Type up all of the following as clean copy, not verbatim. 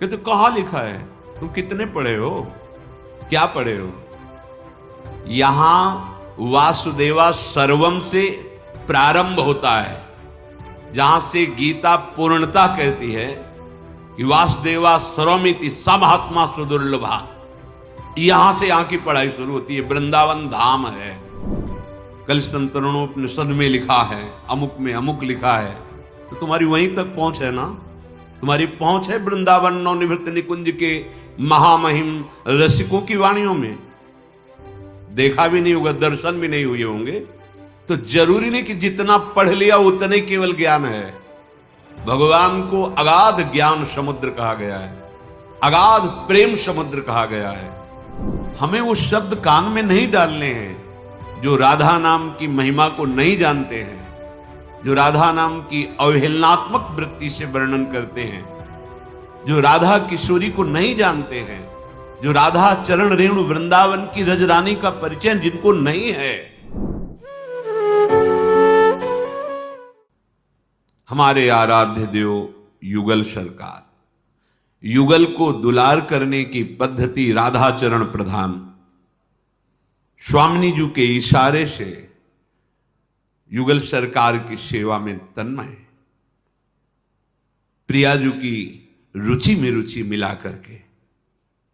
कहते कहां लिखा है? तुम कितने पढ़े हो, क्या पढ़े हो? यहां वासुदेवा सर्वम से प्रारंभ होता है, जहां से गीता पूर्णता कहती है कि वासुदेवा सर्वमिति समहात्मा सुदुर्लभा। यहां से यहां की पढ़ाई शुरू होती है। वृंदावन धाम है, कलिशतंत्रोपनिषद में लिखा है, अमुक में अमुक लिखा है, तो तुम्हारी वहीं तक पहुंच है ना। तुम्हारी पहुंच है वृंदावन नवनिवृत्त निकुंज के महामहिम रसिकों की वाणियों में। देखा भी नहीं होगा, दर्शन भी नहीं हुए होंगे, तो जरूरी नहीं कि जितना पढ़ लिया उतने केवल ज्ञान है। भगवान को अगाध ज्ञान समुद्र कहा गया है, अगाध प्रेम समुद्र कहा गया है। हमें वो शब्द कान में नहीं डालने हैं जो राधा नाम की महिमा को नहीं जानते हैं, जो राधा नाम की अवहेलनात्मक वृत्ति से वर्णन करते हैं, जो राधा किशोरी को नहीं जानते हैं, जो राधा चरण रेणु वृंदावन की रजरानी का परिचय जिनको नहीं है। हमारे आराध्य देव युगल सरकार, युगल को दुलार करने की पद्धति राधा चरण प्रधान स्वामिनी जी के इशारे से युगल सरकार की सेवा में तन्मय, प्रिया जी की रुचि में रुचि मिला करके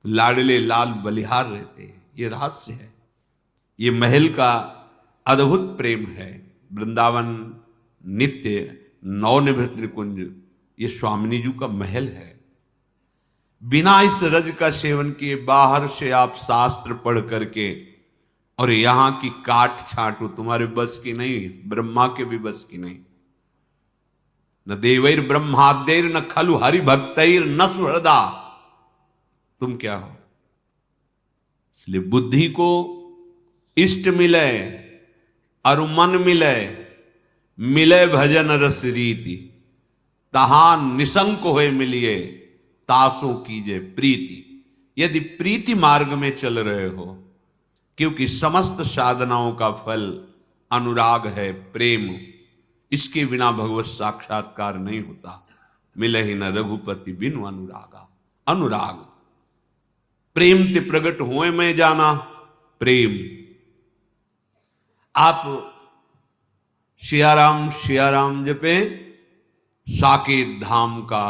लाडले लाल बलिहार रहते हैं। ये रहस्य है, ये महल का अद्भुत प्रेम है। वृंदावन नित्य नवनिवृत्त निकुंज ये स्वामिनी जी का महल है। बिना इस रज का सेवन किए बाहर से आप शास्त्र पढ़ करके और यहां की काट छाटो तुम्हारे बस की नहीं, ब्रह्मा के भी बस की नहीं। न देवैर ब्रह्माद्यैर न खलु हरि भक्तैर न सुहृदा। तुम क्या हो? इसलिए बुद्धि को इष्ट मिले और मन मिले, मिले भजन रस रीति, तहां निशंक होए मिलिए, तासों कीजे प्रीति। यदि प्रीति मार्ग में चल रहे हो, क्योंकि समस्त साधनाओं का फल अनुराग है, प्रेम, इसके बिना भगवत साक्षात्कार नहीं होता। मिले ही न रघुपति बिनु अनुरागा। अनुराग प्रेम ते प्रगट हुए में जाना, प्रेम। आप सियाराम जपे, साकेत धाम का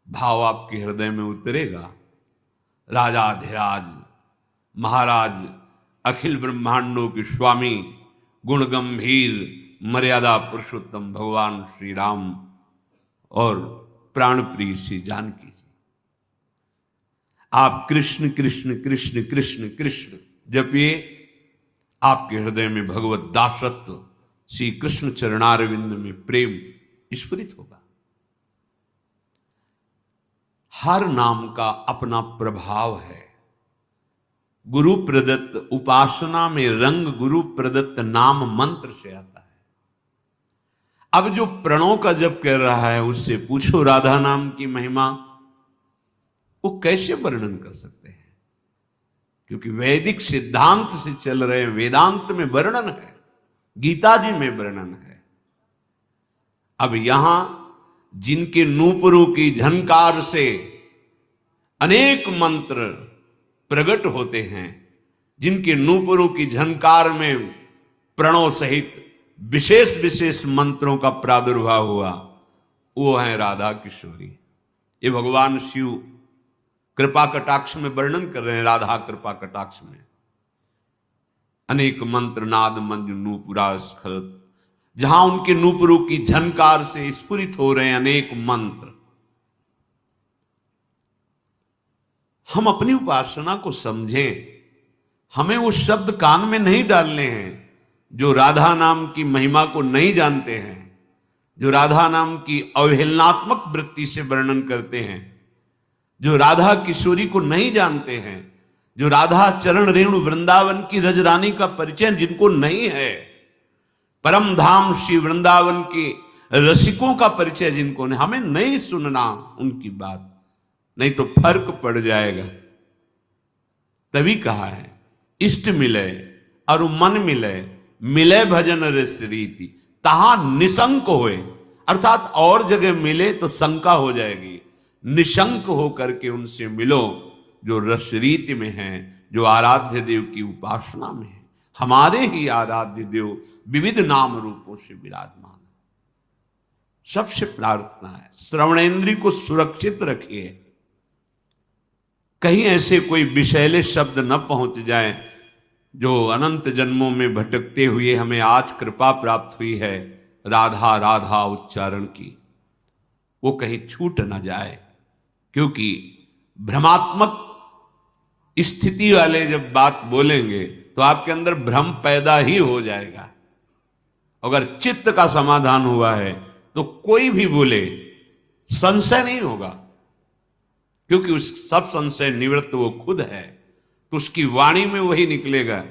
भाव आपके हृदय में उतरेगा। राजाधिराज महाराज अखिल ब्रह्मांडों के स्वामी गुण गंभीर मर्यादा पुरुषोत्तम भगवान श्री राम और प्राण प्रिय श्री जानकी जी, आप कृष्ण कृष्ण कृष्ण कृष्ण कृष्ण जपिए। आपके हृदय में भगवत दासत्व श्री कृष्ण चरणारविंद में प्रेम स्फुरित होगा। हर नाम का अपना प्रभाव है। गुरु प्रदत्त उपासना में रंग गुरु प्रदत्त नाम मंत्र से आता है। अब जो प्रणव का जप कर रहा है उससे पूछो राधा नाम की महिमा, वो कैसे वर्णन कर सकते हैं? क्योंकि वैदिक सिद्धांत से चल रहे हैं, वेदांत में वर्णन है, गीता जी में वर्णन है। अब यहां जिनके नूपुरों की झनकार से अनेक मंत्र प्रकट होते हैं, जिनके नूपुरों की झनकार में प्रणव सहित विशेष विशेष मंत्रों का प्रादुर्भाव हुआ, वो है राधा किशोरी। ये भगवान शिव कृपा कटाक्ष में वर्णन कर रहे हैं। राधा कृपा कटाक्ष में अनेक मंत्र नाद मंज नूपुरा स्खलत, जहां उनके नूपुरों की झनकार से स्फुरित हो रहे हैं अनेक मंत्र। हम अपनी उपासना को समझें। हमें वो शब्द कान में नहीं डालने हैं जो राधा नाम की महिमा को नहीं जानते हैं, जो राधा नाम की अवहेलनात्मक वृत्ति से वर्णन करते हैं, जो राधा किशोरी को नहीं जानते हैं, जो राधा चरण रेणु वृंदावन की रजरानी का परिचय जिनको नहीं है, परम धाम श्री वृंदावन के रसिकों का परिचय जिनको नहीं। हमें नहीं सुनना उनकी बात, नहीं तो फर्क पड़ जाएगा। तभी कहा है इष्ट मिले और मन मिले, मिले भजन रस रीति, तहां निशंक होए। अर्थात और जगह मिले तो शंका हो जाएगी, निशंक होकर के उनसे मिलो जो रस रीति में हैं, जो आराध्य देव की उपासना में है। हमारे ही आराध्य देव विविध नाम रूपों से विराजमान है। सबसे प्रार्थना है श्रवणेंद्रिय को सुरक्षित रखिए, कहीं ऐसे कोई विषैले शब्द न पहुंच जाए जो अनंत जन्मों में भटकते हुए हमें आज कृपा प्राप्त हुई है राधा राधा उच्चारण की, वो कहीं छूट न जाए। क्योंकि भ्रमात्मक स्थिति वाले जब बात बोलेंगे तो आपके अंदर भ्रम पैदा ही हो जाएगा। अगर चित्त का समाधान हुआ है तो कोई भी बोले संशय नहीं होगा, क्योंकि उस सब संशय निवृत्त वो खुद है। तो उसकी वाणी में वही निकलेगा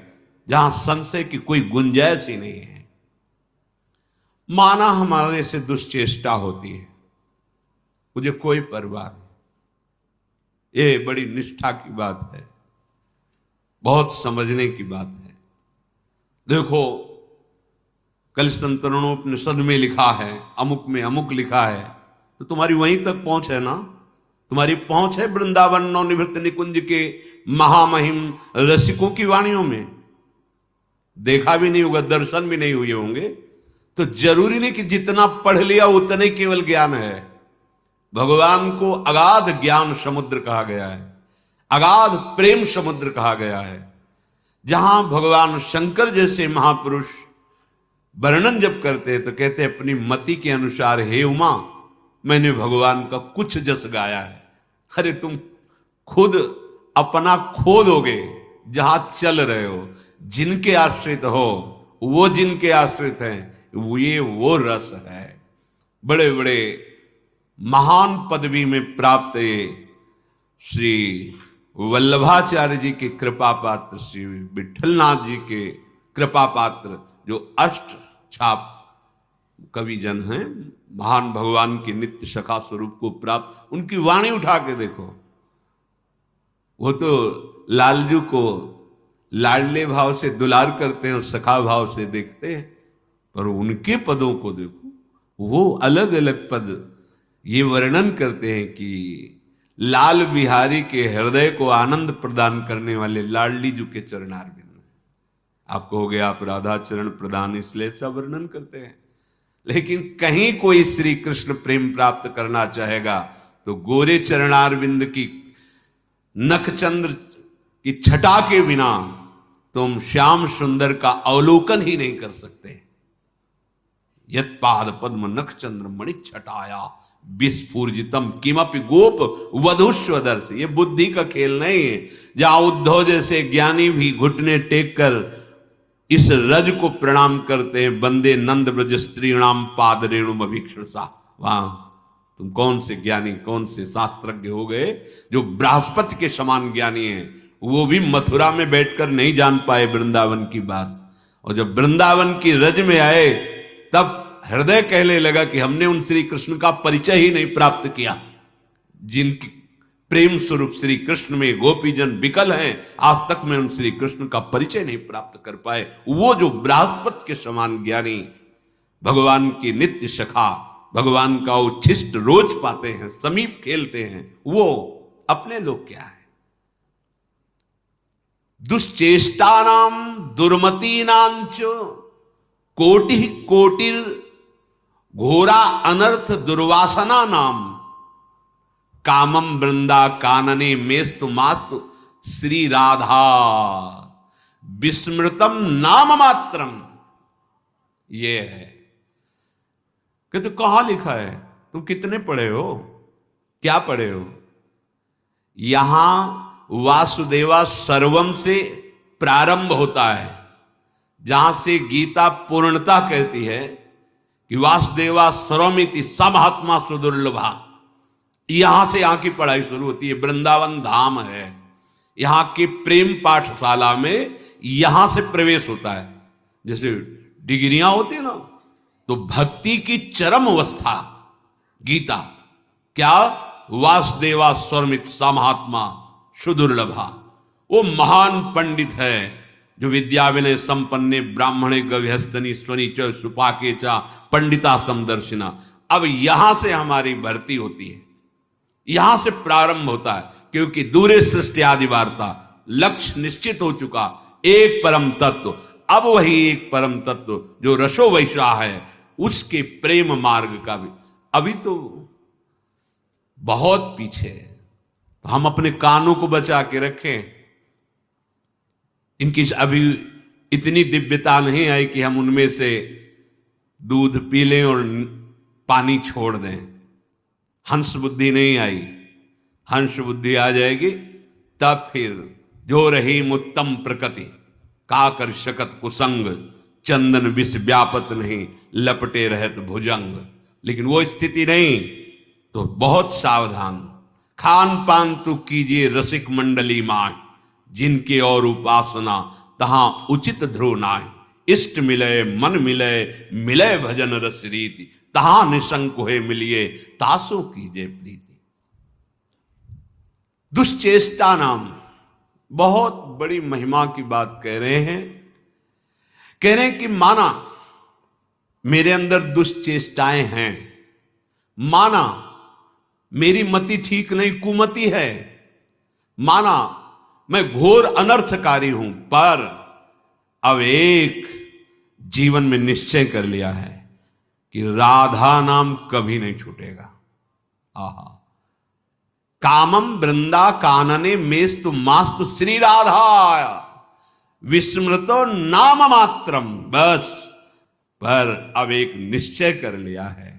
जहां संशय की कोई गुंजाइश ही नहीं है। माना हमारे से दुष्चेष्टा होती है, मुझे कोई परवाह नहीं, ये बड़ी निष्ठा की बात है, बहुत समझने की बात है। देखो कल संतरणोपनिषद में लिखा है, अमुक में अमुक लिखा है, तो तुम्हारी वहीं तक पहुंच है ना। तुम्हारी पहुंच है वृंदावन नवनिवृत्त निकुंज के महामहिम रसिकों की वाणियों में। देखा भी नहीं होगा, दर्शन भी नहीं हुए होंगे, तो जरूरी नहीं कि जितना पढ़ लिया उतने केवल ज्ञान है। भगवान को अगाध ज्ञान समुद्र कहा गया है, अगाध प्रेम समुद्र कहा गया है। जहां भगवान शंकर जैसे महापुरुष वर्णन जब करते हैं तो कहते हैं अपनी मति के अनुसार, हे उमा मैंने भगवान का कुछ जस गाया है। अरे तुम खुद अपना खो दोगे जहां चल रहे हो, जिनके आश्रित हो वो जिनके आश्रित हैं, ये वो रस है। बड़े बड़े महान पदवी में प्राप्त श्री वल्लभाचार्य जी के कृपा पात्र, श्री विठलनाथ जी के कृपा पात्र, जो अष्ट छाप कवि जन हैं, महान भगवान के नित्य सखा स्वरूप को प्राप्त, उनकी वाणी उठा के देखो। वो तो लालजू को लाडले भाव से दुलार करते हैं और सखा भाव से देखते हैं, पर उनके पदों को देखो, वो अलग अलग पद ये वर्णन करते हैं कि लाल बिहारी के हृदय को आनंद प्रदान करने वाले लाडली जी के चरणारविंद। आप कहोगे आप राधा चरण प्रदान इसलिए ऐसा वर्णन करते हैं, लेकिन कहीं कोई श्री कृष्ण प्रेम प्राप्त करना चाहेगा तो गोरे चरणारविंद की नखचंद्र की छटा के बिना तुम श्याम सुंदर का अवलोकन ही नहीं कर सकते। यत पाद पद्म नखचंद्र मणि छटाया विस्फूर्जितम किमपि गोप वधुष्वदर्श। ये बुद्धि का खेल नहीं है, जहां उद्धव जैसे ज्ञानी भी घुटने टेक कर इस रज को प्रणाम करते हैं, बंदे नंद ब्रज स्त्रीणाम पाद रेणुम अभीक्षसा। वहां तुम कौन से ज्ञानी, कौन से शास्त्रज्ञ हो गए जो बृहस्पति के समान ज्ञानी हैं, वो भी मथुरा में बैठकर नहीं जान पाए वृंदावन की बात। और जब वृंदावन की रज में आए तब हृदय कहने लगा कि हमने उन श्री कृष्ण का परिचय ही नहीं प्राप्त किया, जिनकी प्रेम स्वरूप श्री कृष्ण में गोपीजन विकल हैं, आज तक में उन श्री कृष्ण का परिचय नहीं प्राप्त कर पाए। वो जो बृहस्पति के समान ज्ञानी, भगवान की नित्य सखा, भगवान का उच्छिष्ट रोज पाते हैं, समीप खेलते हैं, वो अपने लोग क्या है। दुश्चेष्टानाम दुर्मतीनांच कोटि कोटिर घोरा अनर्थ दुर्वासना नाम कामम वृंदा कानने मेस्तु मास्तु श्री राधा विस्मृतम नाम मात्रम। ये है कि तो कहां लिखा है, तुम कितने पढ़े हो, क्या पढ़े हो। यहां वासुदेवा सर्वम से प्रारंभ होता है, जहां से गीता पूर्णता कहती है कि वासुदेवा सर्वमिति समहात्मा सुदुर्लभा। यहां से यहां की पढ़ाई शुरू होती है। वृंदावन धाम है, यहां की प्रेम पाठशाला में यहां से प्रवेश होता है। जैसे डिग्रियां होती है ना, तो भक्ति की चरम अवस्था गीता क्या, वासुदेवा स्वरमित समहात्मा सुदुर्लभा। वो महान पंडित है जो विद्या विनय संपन्ने ब्राह्मणे गव्यस्तनी स्वनी च सुपाके चा पंडिता समदर्शिना। अब यहां से हमारी भर्ती होती है, यहां से प्रारंभ होता है, क्योंकि दूरे सृष्टि आदि वार्ता, लक्ष्य निश्चित हो चुका, एक परम तत्व। अब वही एक परम तत्व जो रसो वैसा है, उसके प्रेम मार्ग का भी अभी तो बहुत पीछे है। तो हम अपने कानों को बचा के रखें। इनकी अभी इतनी दिव्यता नहीं आई कि हम उनमें से दूध पी लें और पानी छोड़ दें। हंस बुद्धि नहीं आई। हंस बुद्धि आ जाएगी तब फिर जो रही उत्तम प्रकृति, का कर शकत कुसंग, चंदन विष व्यापत नहीं, लपटे रहत भुजंग। लेकिन वो स्थिति नहीं, तो बहुत सावधान। खान पान तो कीजिए रसिक मंडली माय, जिनके और उपासना तहां उचित ध्रुव नाय। इष्ट मिले मन मिले, मिले भजन रस रीति, तहां निशंक होए मिलिए, तासो कीजिए प्रीति। दुश्चेष्टा नाम बहुत बड़ी महिमा की बात कह रहे हैं। कह रहे हैं कि माना मेरे अंदर दुश्चेष्टाएं हैं, माना मेरी मति ठीक नहीं, कुमति है, माना मैं घोर अनर्थकारी हूं, पर अब एक जीवन में निश्चय कर लिया है कि राधा नाम कभी नहीं छूटेगा। आहा, कामम वृंदा कानने मेस्तु मास्तु श्री राधा, विस्मृतो नाम मात्रम। बस, पर अब एक निश्चय कर लिया है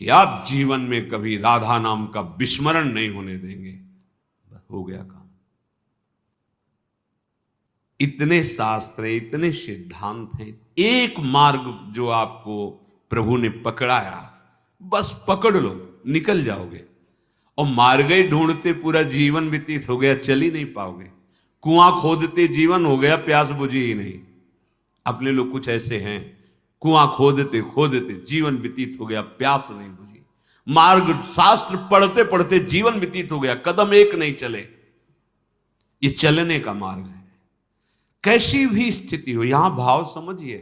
कि अब जीवन में कभी राधा नाम का विस्मरण नहीं होने देंगे। हो गया काम। इतने शास्त्र, इतने सिद्धांत हैं, एक मार्ग जो आपको प्रभु ने पकड़ाया, बस पकड़ लो, निकल जाओगे। और मार्ग ही ढूंढते पूरा जीवन व्यतीत हो गया, चल ही नहीं पाओगे। कुआं खोदते जीवन हो गया, प्यास बुझी ही नहीं। अपने लोग कुछ ऐसे हैं, कुआं खोदते खोदते जीवन व्यतीत हो गया, प्यास नहीं बुझी। मार्ग शास्त्र पढ़ते पढ़ते जीवन व्यतीत हो गया, कदम एक नहीं चले। ये चलने का मार्ग है। कैसी भी स्थिति हो, यहां भाव समझिए,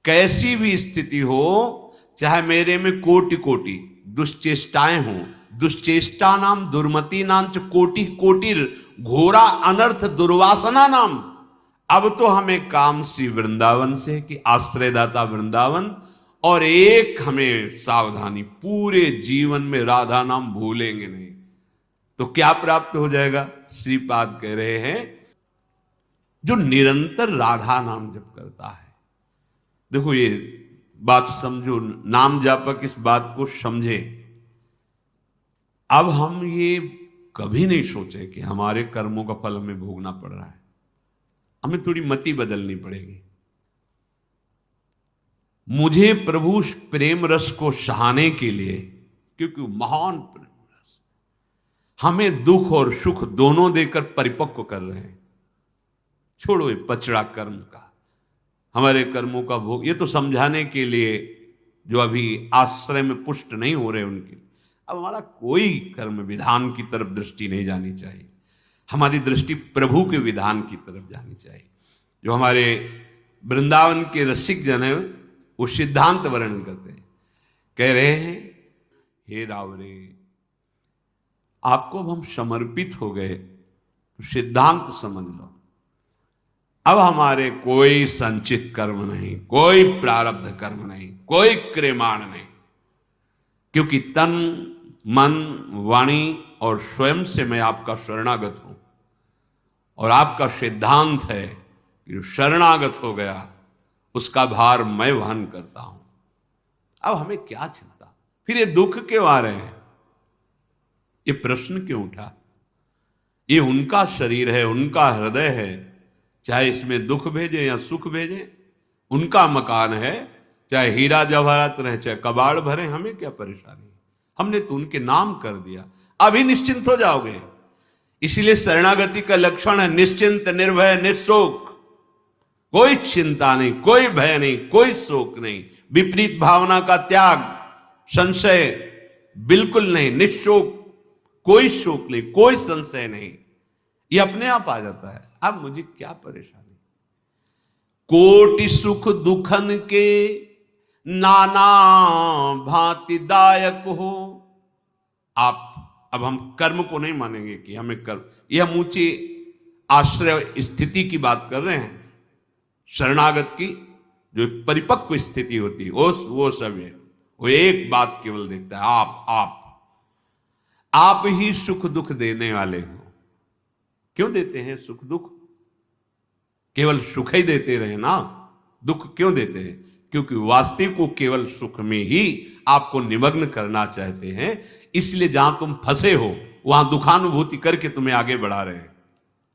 कैसी भी स्थिति हो, चाहे मेरे में कोटि कोटि दुश्चेष्टाएं हो, दुश्चेष्टा नाम दुर्मति नाम च कोटि कोटिर घोरा अनर्थ दुर्वासना नाम। अब तो हमें काम सी वृंदावन से कि आश्रयदाता वृंदावन, और एक हमें सावधानी, पूरे जीवन में राधा नाम भूलेंगे नहीं। तो क्या प्राप्त हो जाएगा? श्रीपाद कह रहे हैं, जो निरंतर राधा नाम जप करता है। देखो ये बात समझो, नाम जापक इस बात को समझे। अब हम ये कभी नहीं सोचे कि हमारे कर्मों का फल हमें भोगना पड़ रहा है। हमें थोड़ी मति बदलनी पड़ेगी। मुझे प्रभु प्रेम रस को सहाने के लिए, क्योंकि महान प्रेम रस हमें दुख और सुख दोनों देकर परिपक्व कर रहे हैं। छोड़ो ये पचड़ा कर्म का, हमारे कर्मों का भोग, ये तो समझाने के लिए जो अभी आश्रय में पुष्ट नहीं हो रहे उनके। अब हमारा कोई कर्म विधान की तरफ दृष्टि नहीं जानी चाहिए, हमारी दृष्टि प्रभु के विधान की तरफ जानी चाहिए। जो हमारे वृंदावन के रसिक जन है वो सिद्धांत वर्णन करते हैं, कह रहे हैं, हे रावरे, आपको अब हम समर्पित हो गए, तो सिद्धांत समझ लो। अब हमारे कोई संचित कर्म नहीं, कोई प्रारब्ध कर्म नहीं, कोई क्रियमाण नहीं, क्योंकि तन मन वाणी और स्वयं से मैं आपका शरणागत हूं। और आपका सिद्धांत है कि जो शरणागत हो गया उसका भार मैं वहन करता हूं। अब हमें क्या चिंता, फिर ये दुख क्यों आ रहे हैं, ये प्रश्न क्यों उठा? ये उनका शरीर है, उनका हृदय है, चाहे इसमें दुख भेजे या सुख भेजे, उनका मकान है, चाहे हीरा जवाहरात रहे, चाहे कबाड़ भरे, हमें क्या परेशानी? हमने तो उनके नाम कर दिया, अभी निश्चिंत हो जाओगे। इसलिए शरणागति का लक्षण है निश्चिंत, निर्भय, निशोक। कोई चिंता नहीं, कोई भय नहीं, कोई शोक नहीं, विपरीत भावना का त्याग, संशय बिल्कुल नहीं, निशोक, कोई शोक नहीं, कोई संशय नहीं, ये अपने आप आ जाता है। अब मुझे क्या परेशानी? कोटि सुख दुखन के नाना भांति दायक हो। आप अब हम कर्म को नहीं मानेंगे कि हमें कर्म, ये हम ऊंची आश्रय स्थिति की बात कर रहे हैं। शरणागत की जो एक परिपक्व स्थिति होती है वो सब है। वो एक बात केवल देखता है, आप ही सुख दुख देने वाले हो। क्यों देते हैं सुख दुख? केवल सुख ही देते रहे ना, दुख क्यों देते हैं? क्योंकि वास्तविक को केवल सुख में ही आपको निमग्न करना चाहते हैं। इसलिए जहां तुम फंसे हो वहां दुखानुभूति करके तुम्हें आगे बढ़ा रहे हैं।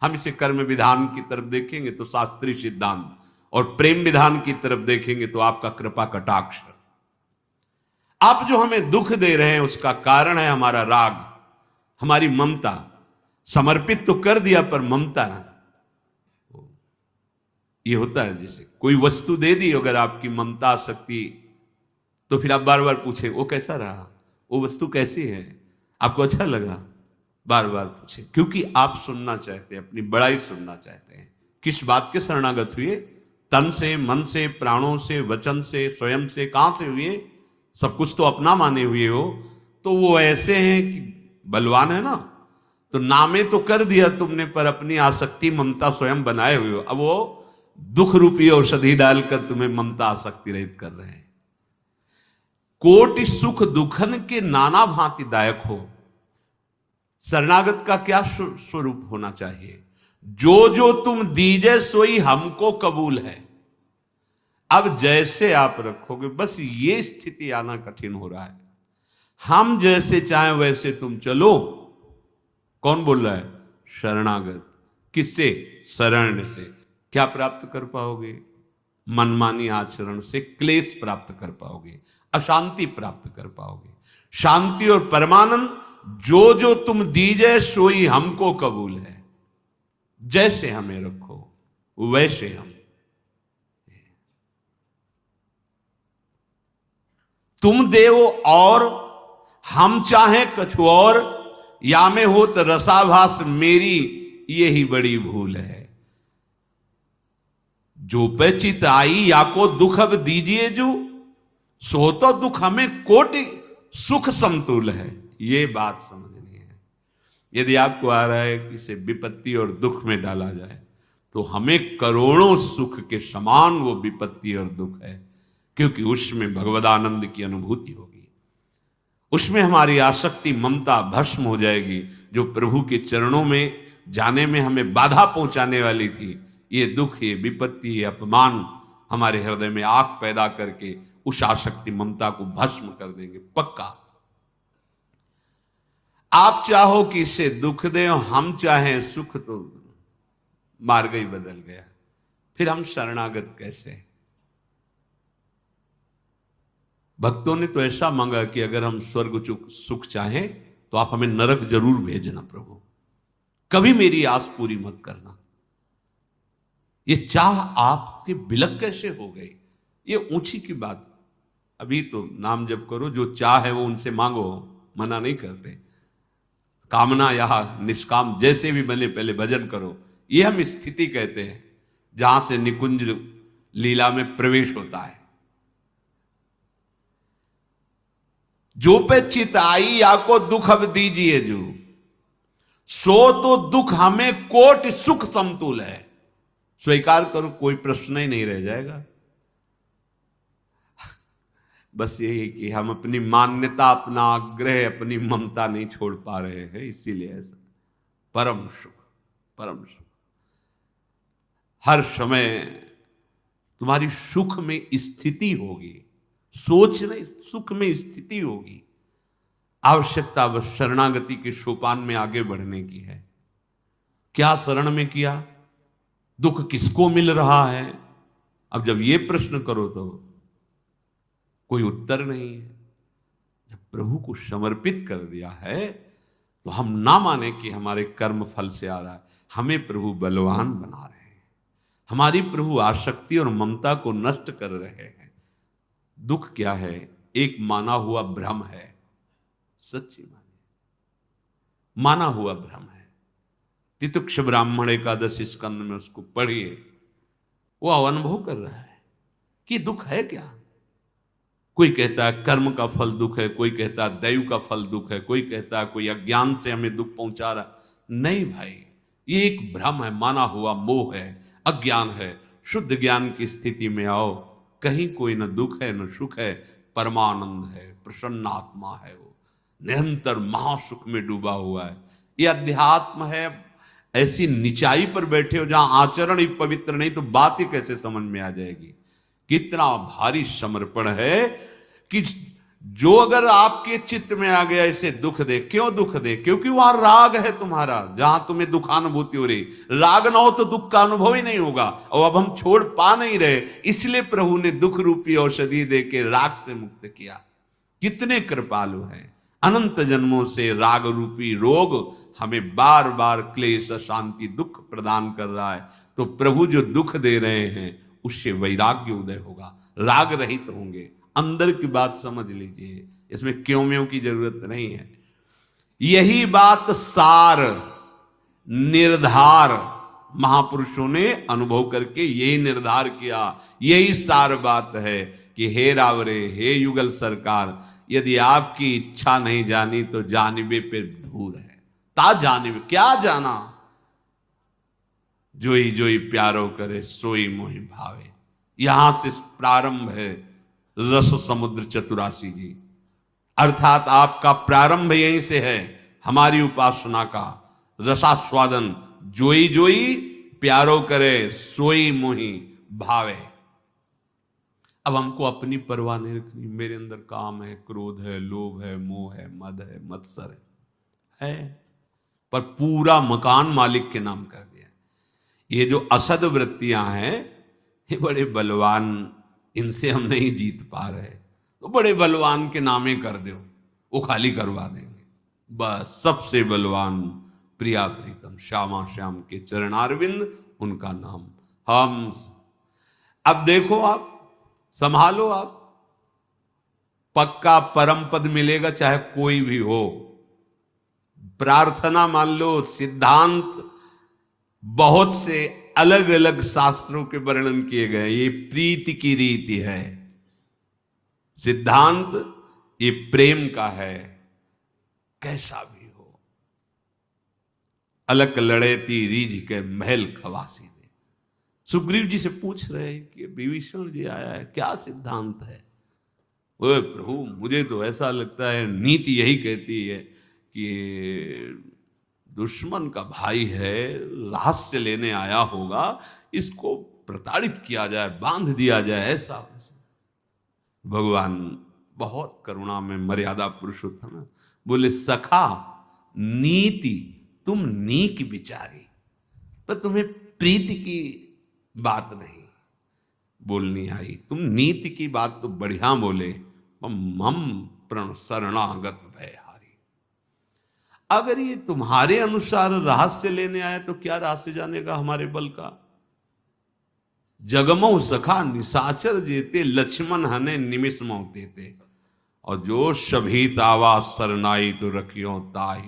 हम इसे कर्म विधान की तरफ देखेंगे तो शास्त्रीय सिद्धांत, और प्रेम विधान की तरफ देखेंगे तो आपका कृपा कटाक्ष। आप जो हमें दुख दे रहे हैं उसका कारण है हमारा राग, हमारी ममता। समर्पित तो कर दिया पर ममता ना, ये होता है। जैसे कोई वस्तु दे दी, अगर आपकी ममता शक्ति, तो फिर आप बार बार पूछे वो कैसा रहा, वो वस्तु कैसी है, आपको अच्छा लगा, बार बार पूछे, क्योंकि आप सुनना चाहते हैं, अपनी बड़ाई सुनना चाहते हैं। किस बात के शरणागत हुए? तन से, मन से, प्राणों से, वचन से, स्वयं से। कहां से हुए? सब कुछ तो अपना माने हुए हो। तो वो ऐसे हैं कि बलवान है ना, तो नामे तो कर दिया तुमने, पर अपनी आसक्ति ममता स्वयं बनाए हुए हो। अब वो दुख रूपी औषधि डालकर तुम्हें ममता आसक्ति रहित कर रहे हैं। कोटि सुख दुखन के नाना भांति दायक हो। शरणागत का क्या स्वरूप होना चाहिए? जो जो तुम दीजे सोई हमको कबूल है। अब जैसे आप रखोगे, बस ये स्थिति आना कठिन हो रहा है। हम जैसे चाहें वैसे तुम चलो। कौन बोल रहा है? शरणागत। किससे? शरण से। क्या प्राप्त कर पाओगे? मनमानी आचरण से क्लेश प्राप्त कर पाओगे, अशांति प्राप्त कर पाओगे। शांति और परमानंद जो जो तुम दीजे सोई हमको कबूल है। जैसे हमें रखो वैसे हम। तुम देवो और हम चाहे कछु और, या में हो तो रसाभास मेरी यही बड़ी भूल है। जो पे चित आई या को दुख अब दीजिए जो, सो तो दुख हमें कोटि सुख समतुल है। ये बात समझनी है। यदि आपको आ रहा है कि इसे विपत्ति और दुख में डाला जाए, तो हमें करोड़ों सुख के समान वो विपत्ति और दुख है, क्योंकि उसमें भगवदानंद की अनुभूति होगी। उसमें हमारी आसक्ति ममता भस्म हो जाएगी। जो प्रभु के चरणों में जाने में हमें बाधा पहुंचाने वाली थी, ये दुख, ये विपत्ति, ये अपमान हमारे हृदय में आग पैदा करके उस आसक्ति ममता को भस्म कर देंगे पक्का। आप चाहो कि इसे दुख दे, हम चाहें सुख, तो मार्ग ही बदल गया। फिर हम शरणागत कैसे? भक्तों ने तो ऐसा मांगा कि अगर हम स्वर्ग सुख चाहें तो आप हमें नरक जरूर भेजना प्रभु, कभी मेरी आस पूरी मत करना। ये चाह आपके बिलक कैसे हो गई? ये ऊंची की बात। अभी तो नाम जप करो, जो चाह है वो उनसे मांगो, मना नहीं करते। कामना या निष्काम जैसे भी बने, पहले भजन करो। ये हम स्थिति कहते हैं जहां से निकुंज लीला में प्रवेश होता है। जो पे चित आई या को दुख अब दीजिए जो, सो तो दुख हमें कोटि सुख समतुल है। स्वीकार करो, कोई प्रश्न ही नहीं रह जाएगा। बस यही कि हम अपनी मान्यता, अपना आग्रह, अपनी ममता नहीं छोड़ पा रहे हैं, इसीलिए ऐसा। परम सुख, परम सुख हर समय तुम्हारी सुख में स्थिति होगी। सोच नहीं, सुख में स्थिति होगी। आवश्यकता बस शरणागति के सोपान में आगे बढ़ने की है। क्या शरण में किया? दुख किसको मिल रहा है? अब जब ये प्रश्न करो तो कोई उत्तर नहीं है। जब प्रभु को समर्पित कर दिया है तो हम ना माने कि हमारे कर्म फल से आ रहा है। हमें प्रभु बलवान बना रहे हैं, हमारी प्रभु आसक्ति और ममता को नष्ट कर रहे हैं। दुख क्या है? एक माना हुआ भ्रम है। सच्ची माना हुआ भ्रम है। तितिक्ष ब्राह्मण एकादश स्कंद में उसको पढ़िए, वो अनुभव कर रहा है कि दुख है क्या। कोई कहता है कर्म का फल दुख है, कोई कहता है दैव का फल दुख है, कोई कहता है कोई अज्ञान से हमें दुख पहुंचा रहा। नहीं भाई, ये एक भ्रम है, माना हुआ मोह है, अज्ञान है। शुद्ध ज्ञान की स्थिति में आओ, कहीं कोई न दुख है न सुख है, परमानंद है, प्रसन्न आत्मा है, वो निरंतर महासुख में डूबा हुआ है। ये अध्यात्म है। ऐसी निचाई पर बैठे हो जहां आचरण ही पवित्र नहीं, तो बात ही कैसे समझ में आ जाएगी। कितना भारी समर्पण है कि जो अगर आपके चित्त में आ गया इसे दुख दे। क्यों दुख दे? क्योंकि वहां राग है तुम्हारा, जहां तुम्हें दुखानुभूति हो रही। राग ना हो तो दुख का अनुभव ही नहीं होगा। और अब हम छोड़ पा नहीं रहे, इसलिए प्रभु ने दुख रूपी औषधि दे के राग से मुक्त किया। कितने कृपालु हैं। अनंत जन्मों से राग रूपी रोग हमें बार बार क्लेश, शांति, दुख प्रदान कर रहा है। तो प्रभु जो दुख दे रहे हैं उससे वैराग्य उदय होगा, राग रहित होंगे। अंदर की बात समझ लीजिए, इसमें क्यों म्यों की जरूरत नहीं है। यही बात सार निर्धार महापुरुषों ने अनुभव करके यही निर्धार किया। यही सार बात है कि हे रावरे, हे युगल सरकार, यदि आपकी इच्छा नहीं जानी तो जानिबे पे धूर है। ता जानिबे, क्या जाना? जोई जोई प्यारो करे सोई मोहि भावे। यहां से प्रारंभ है रस समुद्र चतुरासी जी। अर्थात आपका प्रारंभ यहीं से है, हमारी उपासना का रसास्वादन। जोई जोई प्यारो करे सोई मोहि भावे। अब हमको अपनी परवाह नहीं रखनी। मेरे अंदर काम है, क्रोध है, लोभ है, मोह है, मद है, मत्सर है, पर पूरा मकान मालिक के नाम कर दिया। ये जो असद वृत्तियां हैं, ये बड़े बलवान, इनसे हम नहीं जीत पा रहे, तो बड़े बलवान के नामे कर दो, वो खाली करवा देंगे। बस सबसे बलवान प्रिया प्रीतम श्यामा श्याम के चरणारविंद, उनका नाम हम। अब देखो, आप संभालो, आप पक्का परम पद मिलेगा, चाहे कोई भी हो। प्रार्थना मान लो, सिद्धांत बहुत से अलग अलग शास्त्रों के वर्णन किए गए। ये प्रीति की रीति है, सिद्धांत ये प्रेम का है। कैसा भी हो, अलग लड़ेती रीझ के महल खवासी दे। सुग्रीव जी से पूछ रहे हैं कि विभीषण जी आया है, क्या सिद्धांत है? ओए प्रभु, मुझे तो ऐसा लगता है नीति यही कहती है कि दुश्मन का भाई है, रहस्य लेने आया होगा, इसको प्रताड़ित किया जाए, बांध दिया जाए, ऐसा। भगवान बहुत करुणा में मर्यादा पुरुषोत्तम है। बोले सखा नीति तुम नीक विचारी, पर तुम्हें प्रीति की बात नहीं बोलनी आई। तुम नीति की बात तो बढ़िया बोले, मम प्रण शरणागत भयहारी। अगर ये तुम्हारे अनुसार रहस्य लेने आए तो क्या रहस्य जानेगा हमारे बल का? जगमो सखा निशाचर जेते, लक्ष्मण हने निमिष मौतेते। और जो सभीत आवाज सरनाई तो रखियो ताई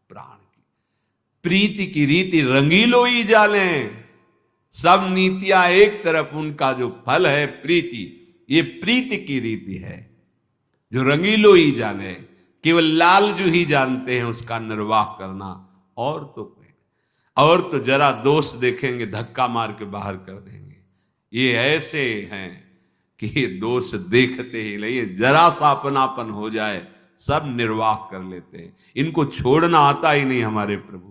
प्राण की। प्रीति की रीति रंगीलो ही जाने। सब नीतियां एक तरफ, उनका जो फल है प्रीति, ये प्रीति की रीति है जो रंगीलो ही जाने। केवल लालजू ही जानते हैं उसका निर्वाह करना, और तो जरा दोष देखेंगे धक्का मार के बाहर कर देंगे। ये ऐसे हैं कि ये दोष देखते ही नहीं, जरा सा अपनापन हो जाए सब निर्वाह कर लेते हैं। इनको छोड़ना आता ही नहीं हमारे प्रभु